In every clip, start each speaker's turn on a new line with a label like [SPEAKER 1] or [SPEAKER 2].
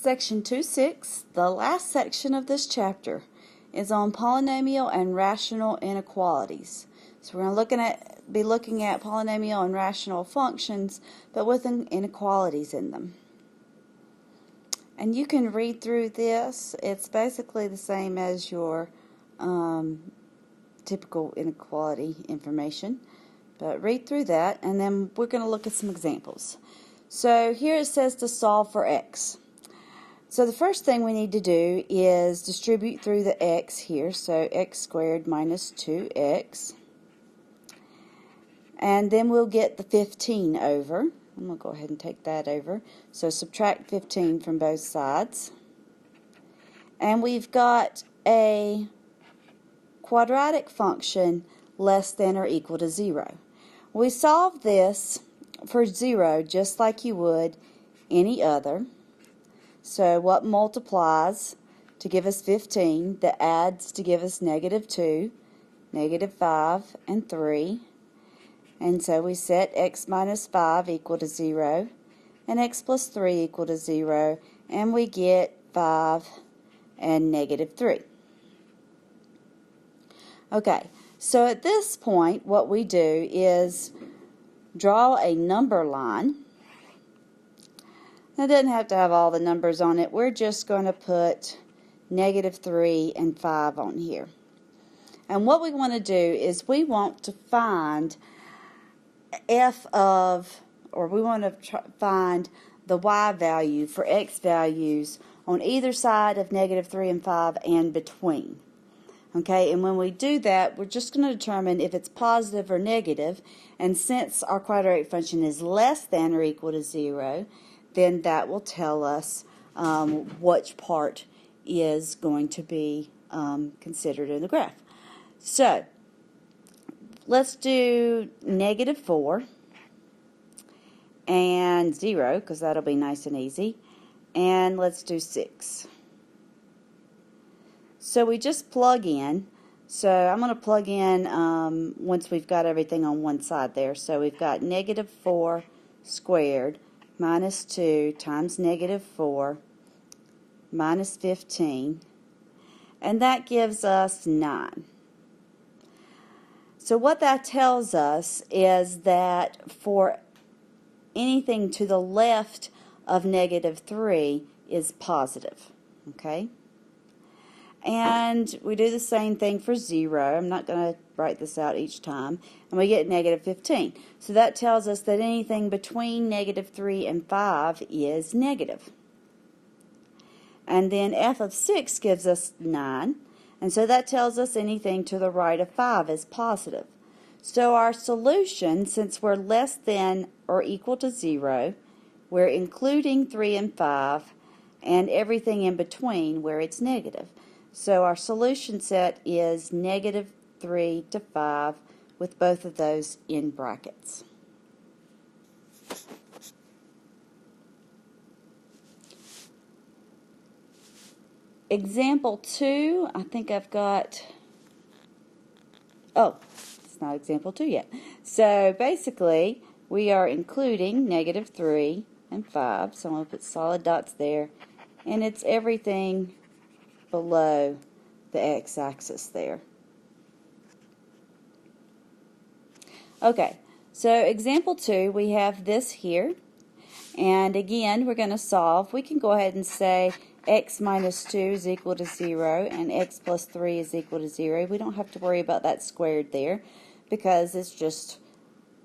[SPEAKER 1] Section 2.6, the last section of this chapter, is on polynomial and rational inequalities. So we're going to be looking at polynomial and rational functions, but with inequalities in them. And you can read through this. It's basically the same as your typical inequality information. But read through that, and then we're going to look at some examples. So here it says to solve for x. So the first thing we need to do is distribute through the x here. So x squared minus 2x. And then we'll get the 15 over. I'm going to go ahead and take that over. So subtract 15 from both sides. And we've got a quadratic function less than or equal to 0. We solve this for 0 just like you would any other. So what multiplies to give us 15, that adds to give us negative 2, negative 5, and 3. And so we set x minus 5 equal to 0, and x plus 3 equal to 0, and we get 5 and negative 3. Okay, so at this point what we do is draw a number line. It doesn't have to have all the numbers on it. We're just going to put negative 3 and 5 on here. And what we want to do is we want to find we want to find the y value for x values on either side of negative 3 and 5 and between. Okay, and when we do that, we're just going to determine if it's positive or negative. And since our quadratic function is less than or equal to 0, then that will tell us which part is going to be considered in the graph. So let's do negative 4 and 0, because that'll be nice and easy. And let's do 6. So we just plug in. So I'm going to plug in once we've got everything on one side there. So we've got negative 4 squared minus 2 times negative 4 minus 15. And that gives us 9. So what that tells us is that for anything to the left of negative 3 is positive. Okay? And we do the same thing for 0. I'm not going to write this out each time. And we get negative 15. So that tells us that anything between negative 3 and 5 is negative. And then f of 6 gives us 9. And so that tells us anything to the right of 5 is positive. So our solution, since we're less than or equal to 0, we're including 3 and 5, and everything in between where it's negative. So our solution set is negative 3 to 5 with both of those in brackets. Example 2, I think I've got, it's not example 2 yet. So basically we are including negative 3 and 5, so I'm going to put solid dots there, and it's everything below the x-axis there. Okay, so example 2, we have this here, and again we're going to solve. We can go ahead and say x minus 2 is equal to 0 and x plus 3 is equal to 0. We don't have to worry about that squared there because it's just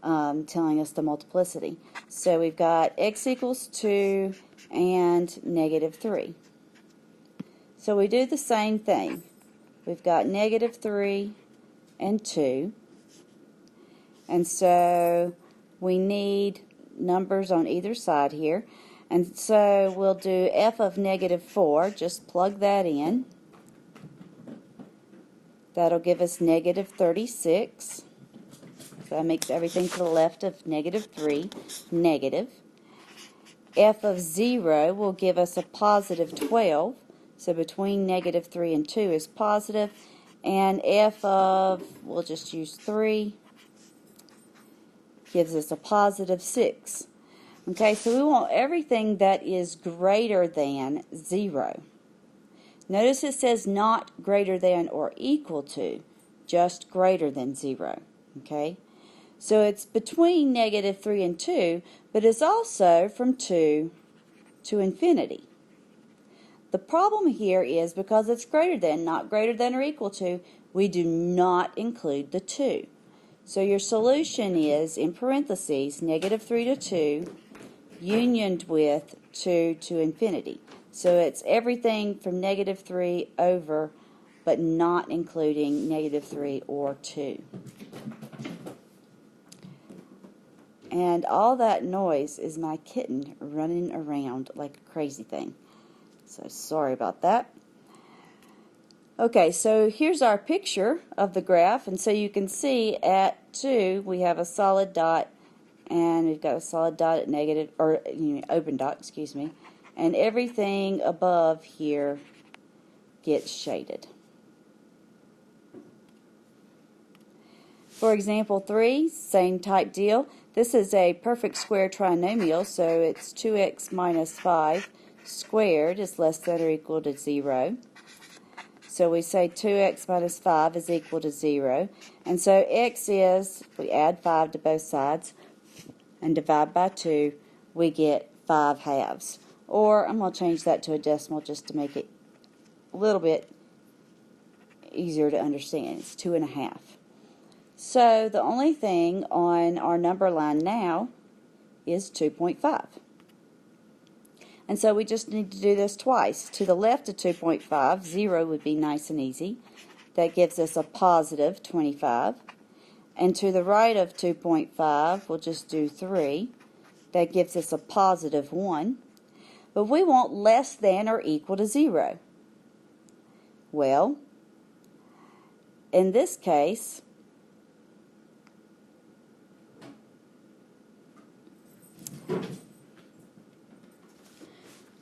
[SPEAKER 1] telling us the multiplicity. So we've got x equals 2 and negative 3. So we do the same thing. We've got negative 3 and 2. And so we need numbers on either side here. And so we'll do f of negative 4. Just plug that in. That'll give us negative 36. So that makes everything to the left of negative 3 negative. F of 0 will give us a positive 12. So between negative 3 and 2 is positive. And f of, we'll just use 3, gives us a positive 6. Okay, so we want everything that is greater than 0. Notice it says not greater than or equal to, just greater than 0. Okay, so it's between negative 3 and 2, but it's also from 2 to infinity. The problem here is because it's greater than, not greater than or equal to, we do not include the 2. So your solution is, in parentheses, negative 3 to 2, unioned with 2 to infinity. So it's everything from negative 3 over, but not including negative 3 or 2. And all that noise is my kitten running around like a crazy thing. So sorry about that. Okay, so here's our picture of the graph, and so you can see at 2 we have a solid dot, and we've got a solid dot at negative, or open dot, excuse me, and everything above here gets shaded. For example 3, same type deal. This is a perfect square trinomial, so it's 2x minus 5 squared is less than or equal to 0. So we say 2x minus 5 is equal to 0. And so x is, we add 5 to both sides and divide by 2, we get 5 halves. Or I'm going to change that to a decimal just to make it a little bit easier to understand. It's 2.5. So the only thing on our number line now is 2.5. And so we just need to do this twice. To the left of 2.5, 0 would be nice and easy. That gives us a positive 25. And to the right of 2.5, we'll just do 3. That gives us a positive 1. But we want less than or equal to 0. Well, in this case,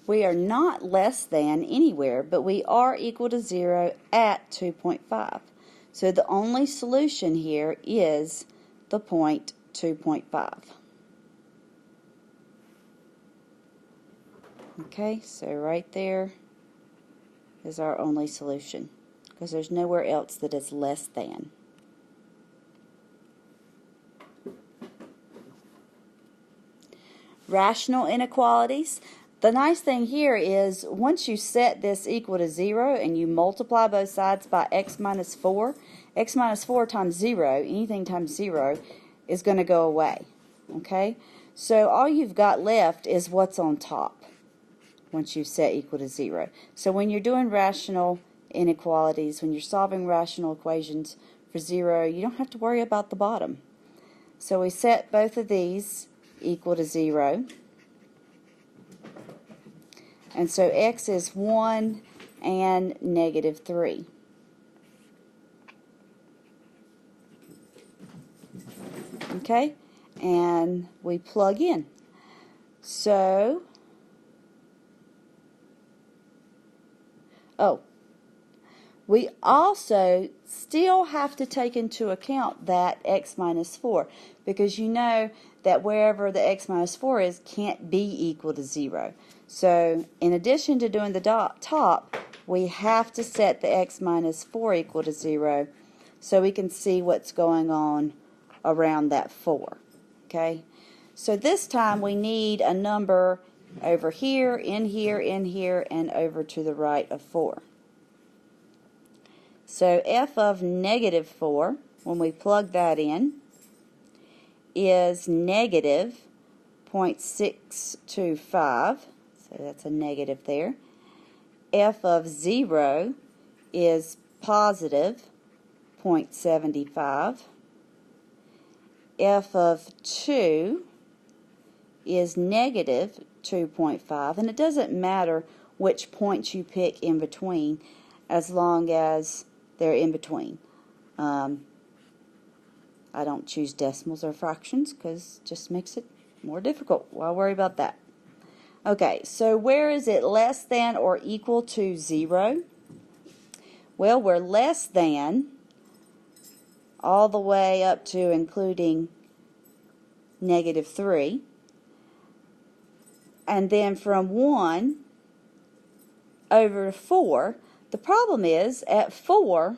[SPEAKER 1] we are not less than anywhere, but we are equal to 0 at 2.5. So the only solution here is the point 2.5. Okay, so right there is our only solution, because there's nowhere else that is less than. Rational inequalities. The nice thing here is once you set this equal to 0 and you multiply both sides by x minus 4 times 0, anything times 0, is going to go away. Okay? So all you've got left is what's on top once you set equal to 0. So when you're doing rational inequalities, when you're solving rational equations for 0, you don't have to worry about the bottom. So we set both of these equal to 0. And so x is 1 and negative 3. Okay? And we plug in. So, we also still have to take into account that x minus 4, because you know that wherever the x minus 4 is can't be equal to 0. So in addition to doing the top, we have to set the x minus 4 equal to 0 so we can see what's going on around that 4. Okay? So this time we need a number over here, in here, in here, and over to the right of 4. So f of negative 4, when we plug that in, is negative 0.625. So that's a negative there. F of 0 is positive 0.75. F of 2 is negative 2.5. And it doesn't matter which points you pick in between as long as they're in between. I don't choose decimals or fractions because it just makes it more difficult. Why worry about that? Okay, so where is it less than or equal to 0? Well, we're less than all the way up to including negative 3. and then from 1 over to 4. The problem is, at 4,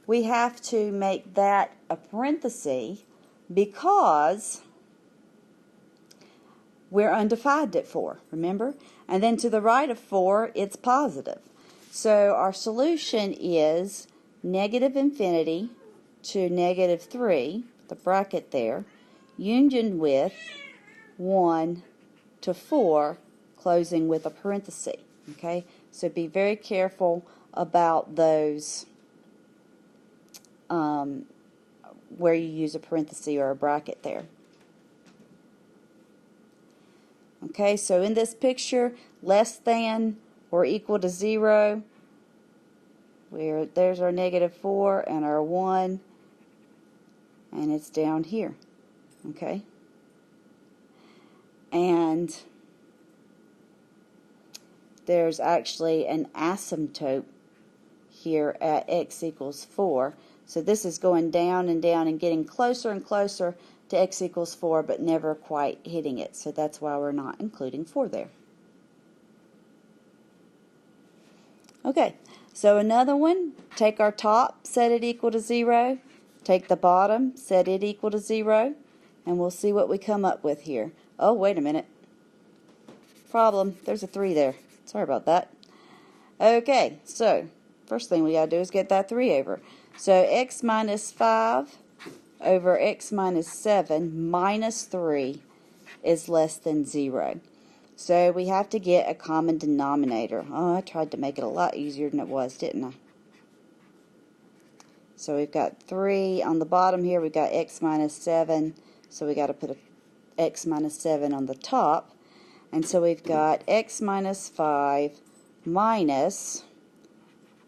[SPEAKER 1] we have to make that a parenthesis because we're undivided at 4, remember? And then to the right of 4, it's positive. So our solution is negative infinity to negative 3, the bracket there, union with 1 to 4, closing with a parenthesis. Okay, so be very careful about those where you use a parenthesis or a bracket there. Okay, so in this picture, less than or equal to 0, there's our negative 4 and our 1, and it's down here. Okay, and there's actually an asymptote here at x equals 4. So this is going down and down and getting closer and closer to x equals 4, but never quite hitting it. So that's why we're not including 4 there. Okay, so another one, take our top, set it equal to 0. Take the bottom, set it equal to 0. And we'll see what we come up with here. Oh, wait a minute. Problem, there's a 3 there. Sorry about that. Okay, so first thing we got to do is get that 3 over. So x minus 5 over x minus 7 minus 3 is less than 0. So we have to get a common denominator. Oh, I tried to make it a lot easier than it was, didn't I? So we've got 3 on the bottom here. We've got x minus 7. So we got to put a x minus 7 on the top. And so we've got x minus 5 minus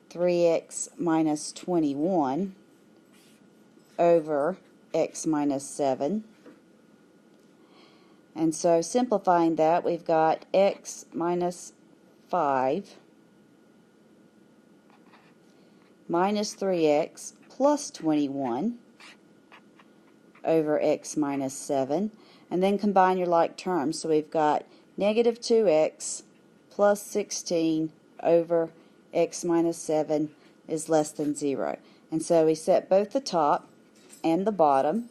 [SPEAKER 1] 3x minus 21 over x minus 7. And so simplifying that, we've got x minus 5 minus 3x plus 21 over x minus 7. And then combine your like terms. So we've got negative 2x plus 16 over x minus 7 is less than 0. And so we set both the top and the bottom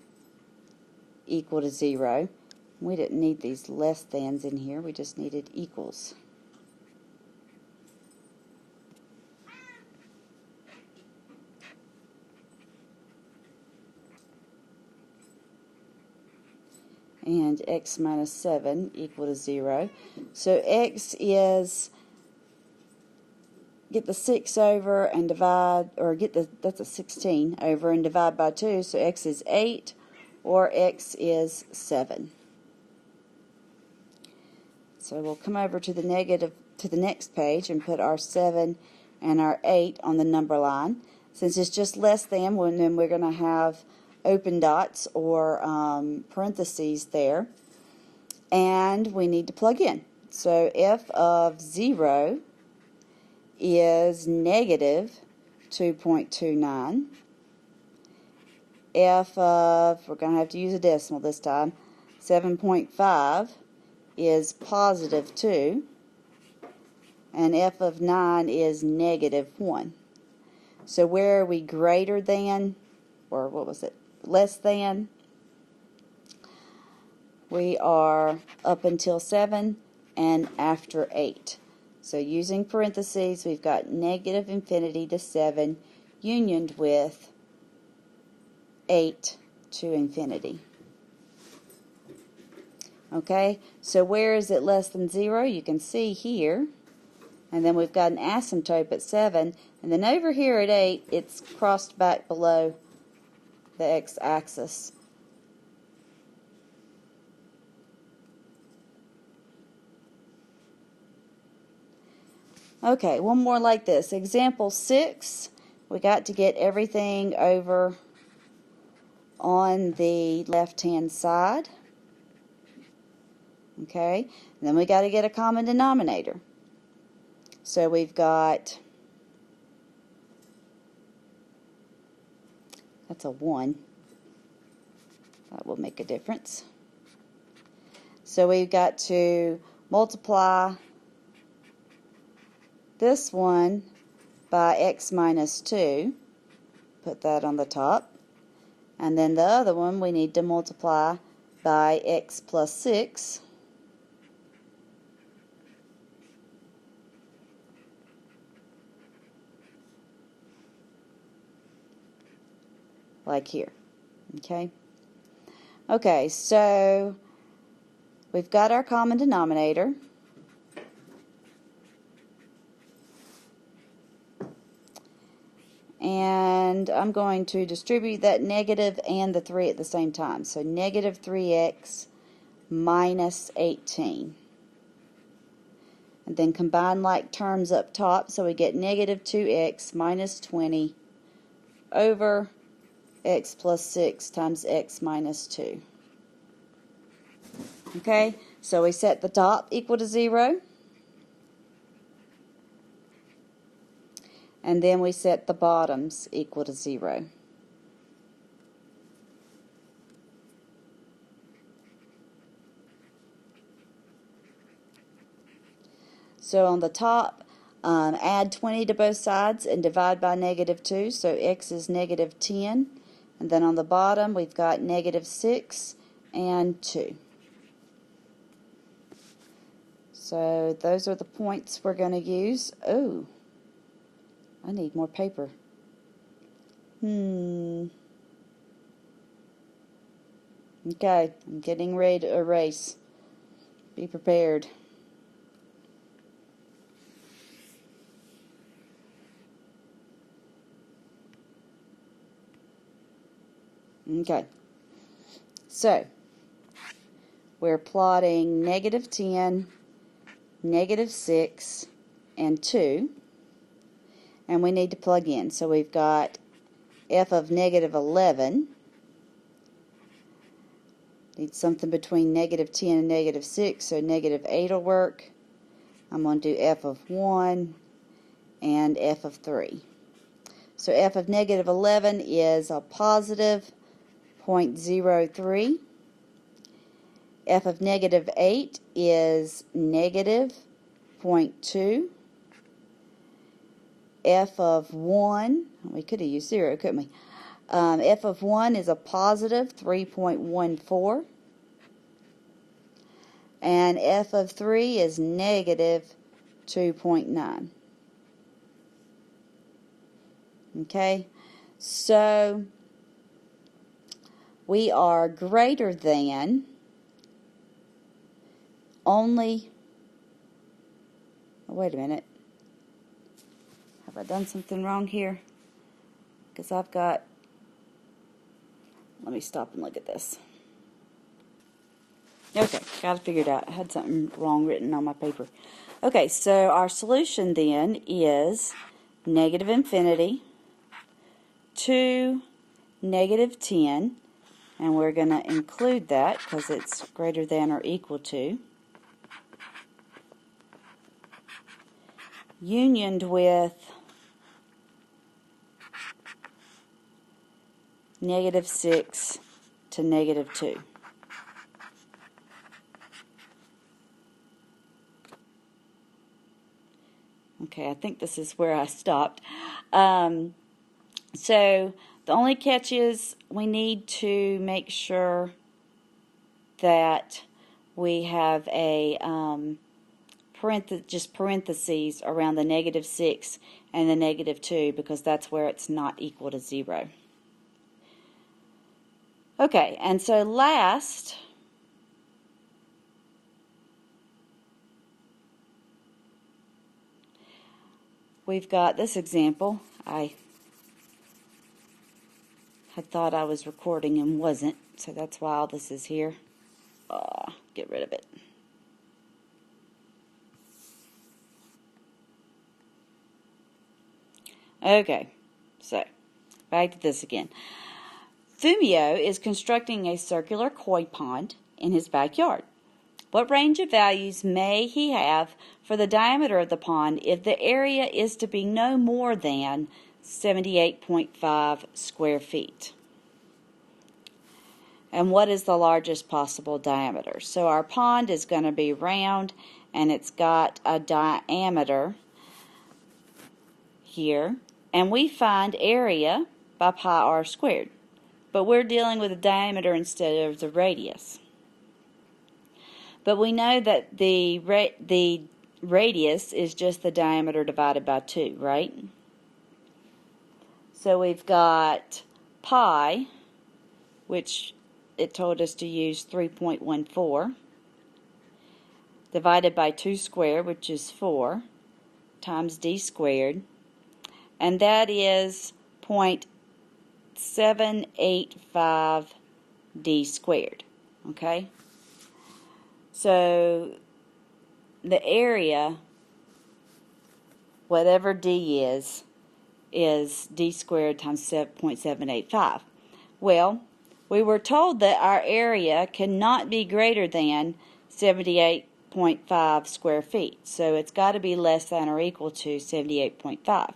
[SPEAKER 1] equal to 0. We didn't need these less thans in here, we just needed equals. And x minus 7 equal to 0. So x is, get the 6 over and divide, or that's a 16 over and divide by 2, so x is 8 or x is 7. So we'll come over to the next page and put our 7 and our 8 on the number line. Since it's just less than, then we're going to have open dots or parentheses there, and we need to plug in. So f of 0 is negative 2.29. F of, we're going to have to use a decimal this time, 7.5 is positive 2, and f of 9 is negative 1. So where are we greater than, or what was it, less than? We are up until 7 and after 8. So using parentheses, we've got negative infinity to 7 unioned with 8 to infinity. Okay, so where is it less than 0? You can see here. And then we've got an asymptote at 7. And then over here at 8, it's crossed back below the x-axis. Okay, one more like this. Example 6, we got to get everything over on the left-hand side. Okay, and then we got to get a common denominator. So we've got, that's a 1. That will make a difference. So we've got to multiply this one by x minus 2. Put that on the top. And then the other one we need to multiply by x plus 6. Like here. Okay? Okay, so we've got our common denominator. And I'm going to distribute that negative and the 3 at the same time. So negative 3x minus 18. And then combine like terms up top, so we get negative 2x minus 20 over x plus 6 times x minus 2. Okay, so we set the top equal to 0. And then we set the bottoms equal to 0. So on the top, add 20 to both sides and divide by negative 2. So x is negative 10. And then on the bottom, we've got negative 6 and 2. So those are the points we're going to use. Oh, I need more paper. Okay, I'm getting ready to erase. Be prepared. Okay, so we're plotting negative 10, negative 6, and 2, and we need to plug in. So we've got f of negative 11, need something between negative 10 and negative 6, so negative 8 will work. I'm going to do f of 1 and f of 3. So f of negative 11 is a positive 0.03. F of negative 8 is negative 0.2. F of 1, we could have used 0, couldn't we? F of 1 is a positive 3.14. And F of 3 is negative 2.9. Okay, so we are greater than only, oh, wait a minute, have I done something wrong here? Because I've got, let me stop and look at this. Okay, got it figured out. I had something wrong written on my paper. Okay, so our solution then is negative infinity to negative 10, and we're going to include that because it's greater than or equal to, unioned with negative 6 to negative 2. Okay, I think this is where I stopped. So the only catch is we need to make sure that we have a just parentheses around the negative 6 and the negative 2, because that's where it's not equal to 0. Okay, and so last, we've got this example. I had thought I was recording and wasn't, so that's why all this is here. Get rid of it. Okay, so back to this again. Fumio is constructing a circular koi pond in his backyard. What range of values may he have for the diameter of the pond if the area is to be no more than 78.5 square feet? And what is the largest possible diameter? So our pond is going to be round, and it's got a diameter here. And we find area by pi r squared. But we're dealing with the diameter instead of the radius. But we know that the radius is just the diameter divided by 2, right? So we've got pi, which it told us to use 3.14, divided by 2 squared, which is 4, times d squared, and that is 0.785 d squared, okay? So the area, whatever d is d squared times 0.785. Well, we were told that our area cannot be greater than 78.5 square feet. So it's got to be less than or equal to 78.5.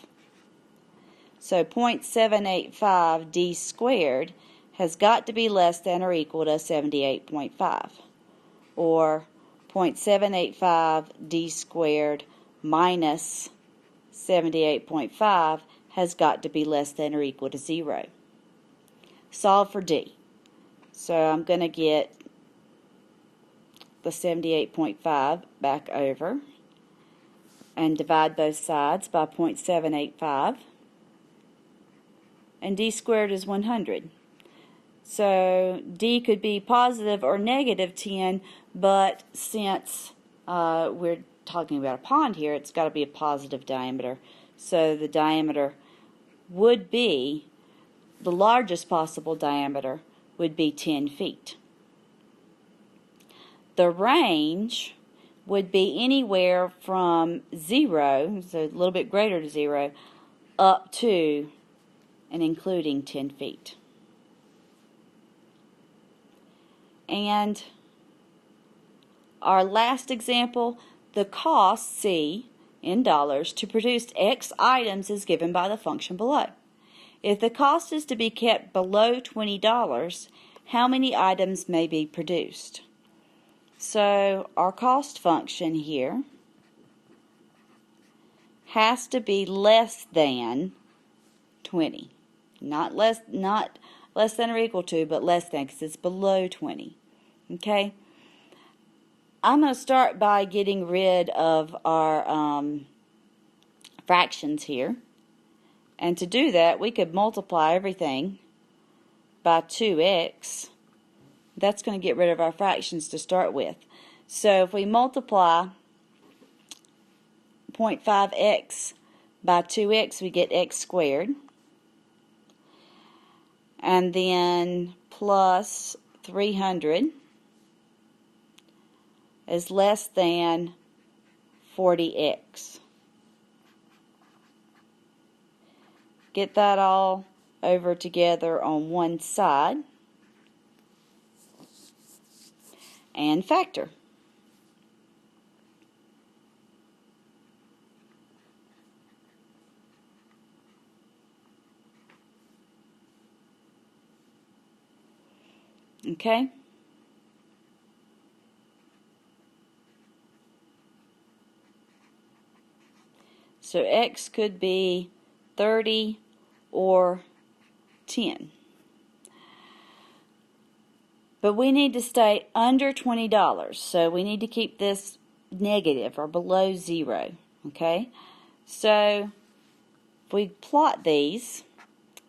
[SPEAKER 1] So 0.785 d squared has got to be less than or equal to 78.5. Or 0.785 d squared minus 78.5 has got to be less than or equal to 0. Solve for d. So I'm going to get the 78.5 back over and divide both sides by 0.785. And d squared is 100. So d could be positive or negative 10, but since we're talking about a pond here, it's got to be a positive diameter. So the diameter would be, the largest possible diameter would be 10 feet. The range would be anywhere from 0, so a little bit greater to 0, up to and including 10 feet. And our last example, the cost, C, in dollars, to produce X items is given by the function below. If the cost is to be kept below $20, how many items may be produced? So our cost function here has to be less than 20. Not less than or equal to, but less than, because it's below 20. Okay? I'm going to start by getting rid of our fractions here. And to do that, we could multiply everything by 2x. That's going to get rid of our fractions to start with. So if we multiply 0.5x by 2x, we get x squared. And then plus 300 is less than 40x. Get that all over together on one side and factor. Okay? So x could be 30 or 10. But we need to stay under $20, so we need to keep this negative or below 0. Okay? So if we plot these,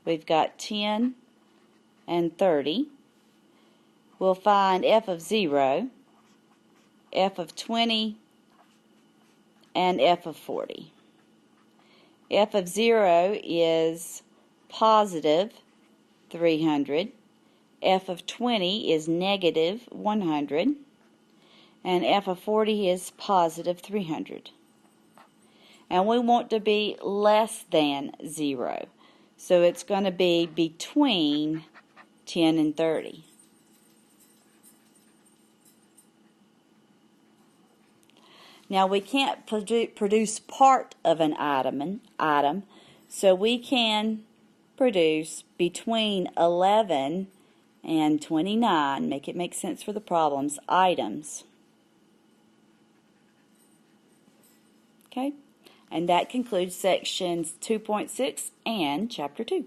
[SPEAKER 1] we've got 10 and 30. We'll find f of 0, f of 20, and f of 40. F of 0 is positive 300. F of 20 is negative 100. And f of 40 is positive 300. And we want to be less than 0. So it's going to be between 10 and 30. Now we can't produce part of an item, so we can produce between 11 And 29, make it make sense for the problems, items. Okay, and that concludes sections 2.6 and chapter 2.